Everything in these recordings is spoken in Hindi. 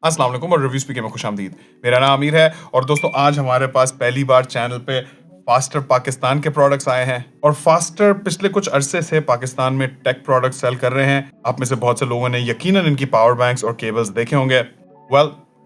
अस्सलाम वालेकुम और रिव्यू स्पीकर में खुशामदीद। मेरा नाम आमिर है और दोस्तों आज हमारे पास पहली बार चैनल पे फास्टर पाकिस्तान के प्रोडक्ट्स आए हैं और फास्टर पिछले कुछ अरसे से पाकिस्तान में टेक प्रोडक्ट सेल कर रहे हैं। आप में से बहुत से लोगों ने यकीनन इनकी पावर बैंक्स और केबल्स देखे होंगे।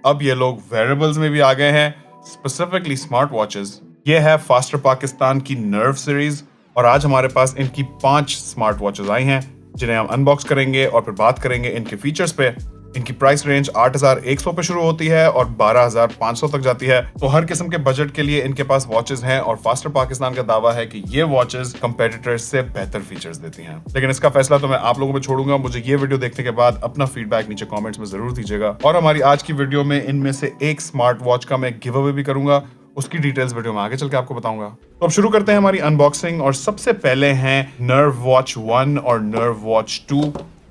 अब ये लोग वेरेबल्स में भी आ गए हैं, स्पेसिफिकली स्मार्ट वॉचेस। ये है फास्टर पाकिस्तान की नर्व सीरीज और आज हमारे पास इनकी 5 स्मार्ट वॉचेस आई हैं जिन्हें हम अनबॉक्स करेंगे और फिर बात करेंगे इनके फीचर्स पे। इनकी प्राइस रेंज 8,100 पे शुरू होती है और 12,500 तक जाती है। तो हर किस्म के बजट के लिए इनके पास वॉचेस हैं और फास्टर पाकिस्तान का दावा है कि ये वॉचेस कंपेटिटर्स से बेहतर फीचर्स देती हैं। लेकिन इसका फैसला तो मैं आप लोगों पे छोड़ूंगा। मुझे ये वीडियो देखने के बाद अपना फीडबैक नीचे कमेंट्स में जरूर दीजिएगा। और हमारी आज की वीडियो में इनमें से एक स्मार्ट वॉच का मैं गिव अवे भी करूंगा, उसकी डिटेल्स वीडियो में आगे चल के आपको बताऊंगा। तो अब शुरू करते हैं हमारी अनबॉक्सिंग और सबसे पहले हैं नर्व वॉच 1 और नर्व वॉच 2।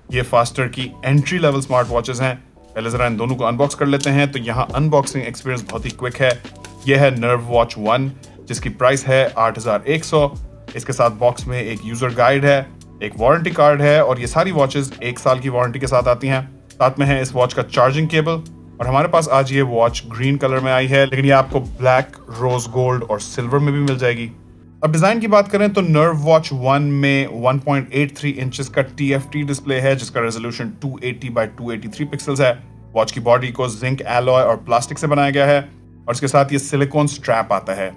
ये फास्टर की एंट्री लेवल स्मार्ट वॉचेस हैं। पहले जरा इन दोनों को अनबॉक्स कर लेते हैं। तो यहाँ अनबॉक्सिंग एक्सपीरियंस बहुत ही क्विक है। यह है नर्व वॉच 1 जिसकी प्राइस है 8,100। इसके साथ बॉक्स में एक यूजर गाइड है, एक वारंटी कार्ड है और ये सारी वॉचेस 1 साल की वारंटी के साथ आती हैं। साथ में है इस वॉच का चार्जिंग केबल और हमारे पास आज ये वॉच ग्रीन कलर में आई है, लेकिन ये आपको ब्लैक, रोज गोल्ड और सिल्वर में भी मिल जाएगी। अब डिजाइन की बात करें तो नर्व वॉच 1 में 1.83 इंचेस का TFT डिस्प्ले है जिसका रेजोल्यूशन 280 बाय 283 पिक्सल्स है। वॉच की बॉडी को जिंक एलॉय और प्लास्टिक से बनाया गया है और इसके साथ ये सिलिकॉन स्ट्रैप आता है।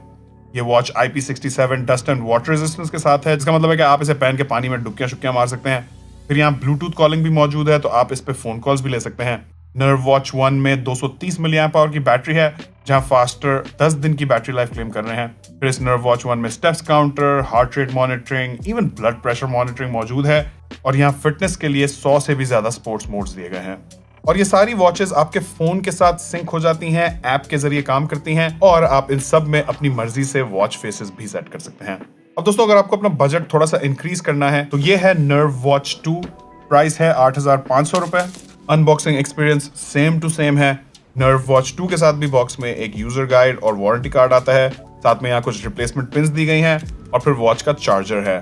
ये watch IP67 dust and water resistance के साथ है, जिसका मतलब है कि आप इसे पहन के पानी में डुबकियां शुबकियां मार सकते हैं। फिर यहाँ ब्लूटूथ कॉलिंग भी मौजूद है, तो आप इस पे फोन कॉल्स भी ले सकते हैं। नर्व वॉच 1 में 230 मिली एम्प आवर की बैटरी है, जहां फास्टर 10 दिन की बैटरी लाइफ क्लेम कर रहे हैं। फिर इस नर्व वॉच 1 में steps counter, heart rate monitoring, even blood pressure monitoring मौजूद है और यहाँ फिटनेस के लिए 100 से भी ज्यादा स्पोर्ट्स मोड्स दिए गए हैं। और ये सारी वॉचेस आपके फोन के साथ सिंक हो जाती हैं, ऐप के जरिए काम करती हैं और आप इन सब में अपनी मर्जी से वॉच फेसेस भी सेट कर सकते हैं। अब दोस्तों अगर आपको अपना बजट थोड़ा सा इंक्रीज करना है तो ये है नर्व वॉच 2। प्राइस है 8,500 रुपए। Unboxing experience same to same है। नर्व वॉच 2 के साथ भी बॉक्स में एक यूजर गाइड और वारंटी कार्ड आता है। साथ में यहाँ कुछ रिप्लेसमेंट पिन्स दी गई हैं और फिर वॉच का चार्जर है।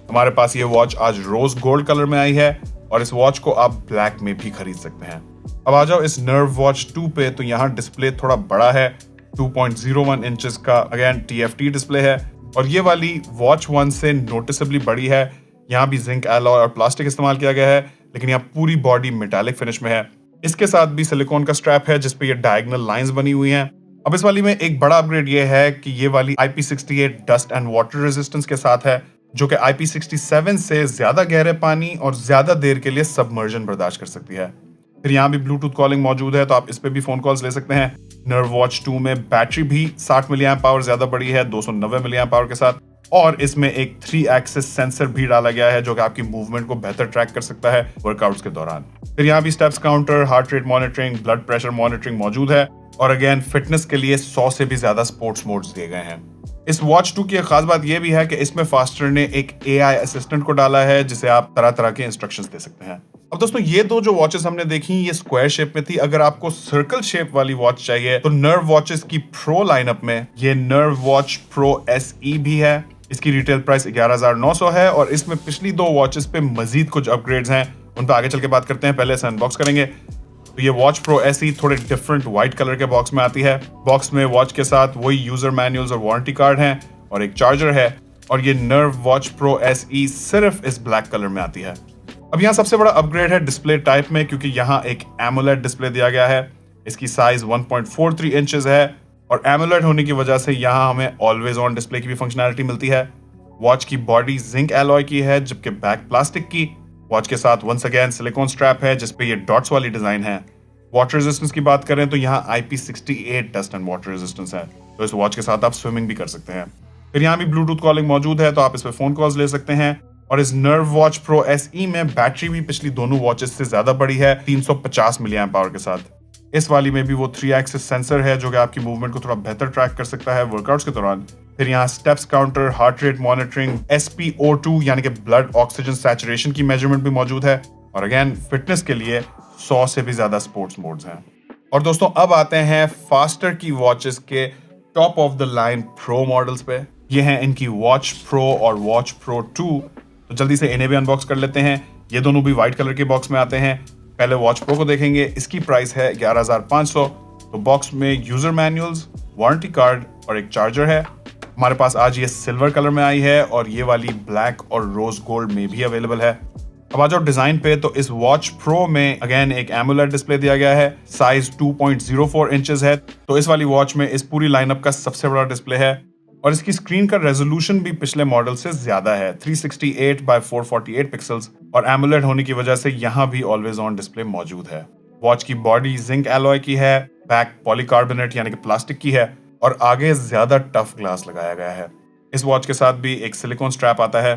हमारे पास ये वॉच आज रोज गोल्ड कलर में आई है और इस वॉच को आप ब्लैक में भी खरीद सकते हैं। अब आ जाओ इस नर्व वॉच 2 पे। तो यहाँ डिस्प्ले थोड़ा बड़ा है, 2.01 इंचेस का अगेन TFT डिस्प्ले है और ये वाली वॉच 1 से नोटिसेबली बड़ी है। यहाँ भी जिंक एलॉय और प्लास्टिक इस्तेमाल किया गया है, लेकिन यहाँ पूरी बॉडी मेटालिक फिनिश में है। इसके साथ भी सिलिकॉन का स्ट्रैप है जिसपे ये डायगोनल लाइंस बनी हुई हैं। अब इस वाली में एक बड़ा अपग्रेड ये है कि ये वाली IP68 dust and water resistance के साथ है, जो कि IP67 से ज्यादा गहरे पानी और ज्यादा देर के लिए सबमर्जन बर्दाश्त कर सकती है। फिर यहाँ भी ब्लूटूथ कॉलिंग मौजूद है, तो आप इस पे भी फोन कॉल्स ले सकते हैं। नर्व वॉच 2 में बैटरी भी 60 मिली एम्प आवर ज्यादा बड़ी है, 290 मिली एम्प आवर के साथ, और इसमें एक 3 एक्सिस सेंसर भी डाला गया है जो कि आपकी मूवमेंट को बेहतर ट्रैक कर सकता है वर्कआउट्स के दौरान। फिर यहाँ भी steps counter, heart rate monitoring, blood pressure monitoring मौजूद है और अगेन फिटनेस के लिए 100 से भी ज्यादा स्पोर्ट्स मोड्स दिए गए हैं। इस वॉच 2 की एक खास बात यह भी है कि इसमें फास्टर ने एक AI असिस्टेंट को डाला है जिसे आप तरह तरह के इंस्ट्रक्शंस दे सकते हैं। अब दोस्तों ये दो जो वॉचेस हमने देखी ये स्क्वायर शेप में थी। अगर आपको सर्कल शेप वाली वॉच चाहिए तो नर्व वॉचेस की प्रो लाइनअप में ये नर्व वॉच प्रो SE भी है। इसकी रिटेल प्राइस 11,900 है और इसमें पिछली 2 वॉचेस पे मजीद कुछ अपग्रेड्स हैं, उन पर आगे चल के बात करते हैं। पहले इसे अनबॉक्स करेंगे। तो ये वॉच प्रो SE थोड़े डिफरेंट व्हाइट कलर के बॉक्स में आती है। बॉक्स में वॉच के साथ वही यूजर मैनुअल्स और वारंटी कार्ड हैं और एक चार्जर है और ये नर्व वॉच प्रो SE सिर्फ इस ब्लैक कलर में आती है। अब यहाँ सबसे बड़ा अपग्रेड है डिस्प्ले टाइप में, क्योंकि यहाँ एक AMOLED डिस्प्ले दिया गया है। इसकी साइज 1.43 इंचेस है और AMOLED होने की वजह से यहाँ हमें ऑलवेज ऑन डिस्प्ले की भी फंक्शनैलिटी मिलती है। वॉच की बॉडी जिंक एलॉय की है जबकि बैक प्लास्टिक की। वॉच के साथ वंस अगेन सिलिकॉन स्ट्रैप है जिसपे ये डॉट्स वाली डिजाइन है। वाटर रेजिस्टेंस की बात करें तो यहाँ IP68 dust and water resistance है, तो इस वॉच के साथ आप स्विमिंग भी कर सकते हैं। फिर यहाँ भी ब्लूटूथ कॉलिंग मौजूद है, तो आप इस पे फोन कॉल्स ले सकते हैं। और इस नर्व वॉच प्रो SE में बैटरी भी पिछली दोनों वॉचेस से ज्यादा बड़ी है, 350 मिली एम्प आवर के साथ। इस वाली में भी वो 3 एक्सिस सेंसर है जो कि आपकी मूवमेंट को थोड़ा बेहतर ट्रैक कर सकता है वर्कआउट्स के दौरान। फिर यहाँ steps counter, heart rate monitoring, SpO2 यानी कि ब्लड ऑक्सीजन सैचुरेशन की मेजरमेंट भी मौजूद है और अगेन फिटनेस के लिए 100 से भी ज्यादा स्पोर्ट्स मोड्स हैं। और दोस्तों अब आते हैं फास्टर की वॉचेस के top of the line pro models पे। ये हैं इनकी वॉच प्रो और वॉच प्रो 2। तो जल्दी से इन्हें भी अनबॉक्स कर लेते हैं। ये दोनों भी व्हाइट कलर के बॉक्स में आते हैं। पहले वॉच प्रो को देखेंगे। इसकी प्राइस है 11,500। तो बॉक्स में यूजर मैनुअल्स, वारंटी कार्ड और एक चार्जर है। हमारे पास आज ये सिल्वर कलर में आई है और ये वाली ब्लैक और रोज गोल्ड में भी अवेलेबल है। अब आ जाओ डिजाइन पे, तो इस वॉच प्रो में अगेन एक एमुलेट डिस्प्ले दिया गया है। साइज 2.04 इंचेस है। तो इस वाली वॉच में इस पूरी लाइनअप का सबसे बड़ा डिस्प्ले है और इसकी स्क्रीन का रेजोल्यूशन भी पिछले मॉडल से ज्यादा है, 368 बाय 448 पिक्सल्स। और एमुलेट होने की वजह से यहाँ भी ऑलवेज ऑन डिस्प्ले मौजूद है। वॉच की बॉडी जिंक एलॉय की है, बैक पॉलीकार्बोनेट यानी कि प्लास्टिक की है और आगे ज्यादा टफ ग्लास लगाया गया है। इस वॉच के साथ भी एक सिलिकॉन स्ट्रैप आता है।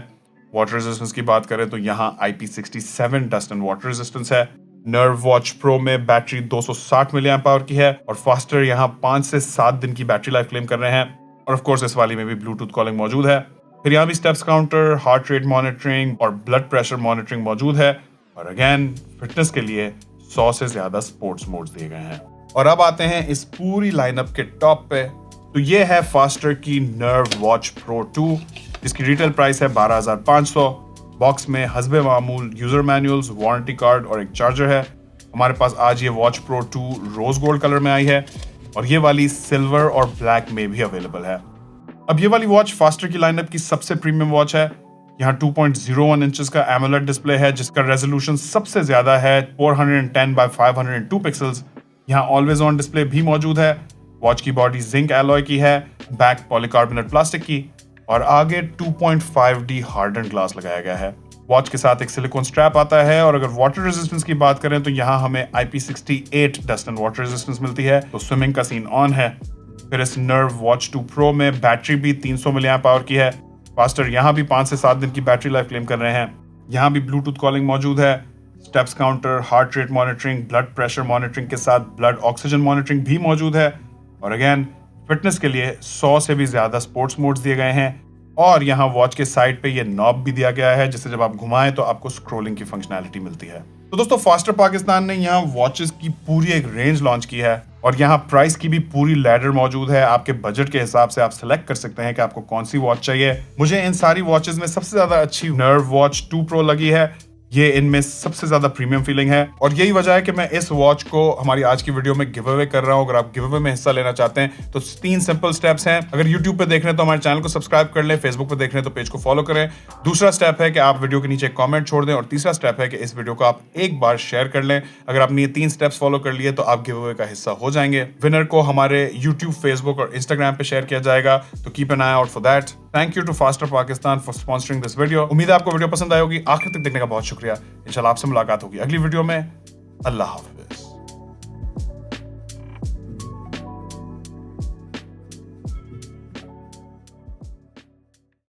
वाटर रेजिस्टेंस की बात करें तो यहाँ IP67 dust and water resistance है। नर्व वॉच प्रो में बैटरी 260 मिली एम्प आवर की है और फास्टर यहाँ 5 से 7 दिन की बैटरी लाइफ क्लेम कर रहे हैं। और ऑफ कोर्स इस वाली में भी ब्लूटूथ कॉलिंग मौजूद है। फिर यहाँ भी steps counter, heart rate monitoring और ब्लड प्रेशर मॉनिटरिंग मौजूद है। और अगेन फिटनेस के लिए 100 से ज्यादा स्पोर्ट्स मोड्स दिए गए हैं। और अब आते हैं इस पूरी लाइनअप के टॉप पे। तो ये है फास्टर की नर्व वॉच प्रो 2 जिसकी रिटेल प्राइस है 12,500। बॉक्स में हस्बे मामूल यूजर मैनुअल्स, वारंटी कार्ड और एक चार्जर है। हमारे पास आज ये watch pro 2 rose gold colour में आई है और ये वाली सिल्वर और ब्लैक में भी अवेलेबल है। अब ये वाली वॉच फास्टर की लाइनअप की सबसे प्रीमियम वॉच है। यहाँ 2.01 इंचेस का एमुलेट डिस्प्ले है जिसका रेजोल्यूशन सबसे ज्यादा है, 410 बाय 502 पिक्सल्स। यहाँ ऑलवेज ऑन डिस्प्ले भी मौजूद है। वॉच की बॉडी जिंक एलॉय की है, बैक पॉलीकार्बोनेट प्लास्टिक की और आगे 2.5D हार्डन ग्लास लगाया गया है। वॉच के साथ एक सिलिकॉन स्ट्रैप आता है और अगर वाटर रेजिस्टेंस की बात करें तो यहाँ हमें IP68 dust and water resistance मिलती है, तो स्विमिंग का सीन ऑन है। फिर इस नर्व वॉच 2 प्रो में बैटरी भी 300 मिली एम्प आवर की है। फास्टर यहाँ भी 5 से 7 दिन की बैटरी लाइफ क्लेम कर रहे हैं। यहाँ भी ब्लूटूथ कॉलिंग मौजूद है। Steps counter, heart rate monitoring, blood pressure monitoring के साथ ब्लड ऑक्सीजन मॉनिटरिंग भी मौजूद है। और अगेन फिटनेस के लिए 100 से भी ज्यादा स्पोर्ट्स मोड्स दिए गए हैं। और यहाँ वॉच के साइड पे ये नॉब भी दिया गया है जिससे जब आप घुमाएं तो आपको स्क्रोलिंग की फंक्शनैलिटी मिलती है। तो दोस्तों फास्टर पाकिस्तान ने यहाँ वॉचेस की पूरी एक रेंज लॉन्च की है और यहाँ प्राइस की भी पूरी लैडर मौजूद है। आपके बजट के हिसाब से आप सिलेक्ट कर सकते हैं कि आपको कौन सी वॉच चाहिए। मुझे इन सारी वॉचेस में सबसे ज्यादा अच्छी नर्व वॉच 2 प्रो लगी है। ये इनमें सबसे ज्यादा प्रीमियम फीलिंग है और यही वजह है कि मैं इस वॉच को हमारी आज की वीडियो में गिव अवे कर रहा हूं। अगर आप गिव अवे में हिस्सा लेना चाहते हैं तो 3 सिंपल स्टेप्स हैं। अगर YouTube पे देख रहे हैं तो हमारे चैनल को सब्सक्राइब कर लें, Facebook पे देख रहे हैं तो पेज को फॉलो करें। दूसरा स्टेप है कि आप वीडियो के नीचे कॉमेंट छोड़ दें और तीसरा स्टेप है कि इस वीडियो को आप एक बार शेयर कर लें। अगर आपने ये 3 स्टेप्स फॉलो कर लिए तो आप गिव अवे का हिस्सा हो जाएंगे। विनर को हमारे YouTube, Facebook और Instagram पे शेयर किया जाएगा, तो keep an eye out for that. Thank you to faster Pakistan for sponsoring this video. उम्मीद है आपको वीडियो पसंद आई होगी। आखिर तक देखने का बहुत शुक्रिया। इंशाल्लाह आपसे मुलाकात होगी अगली वीडियो में। अल्लाह हाफिज।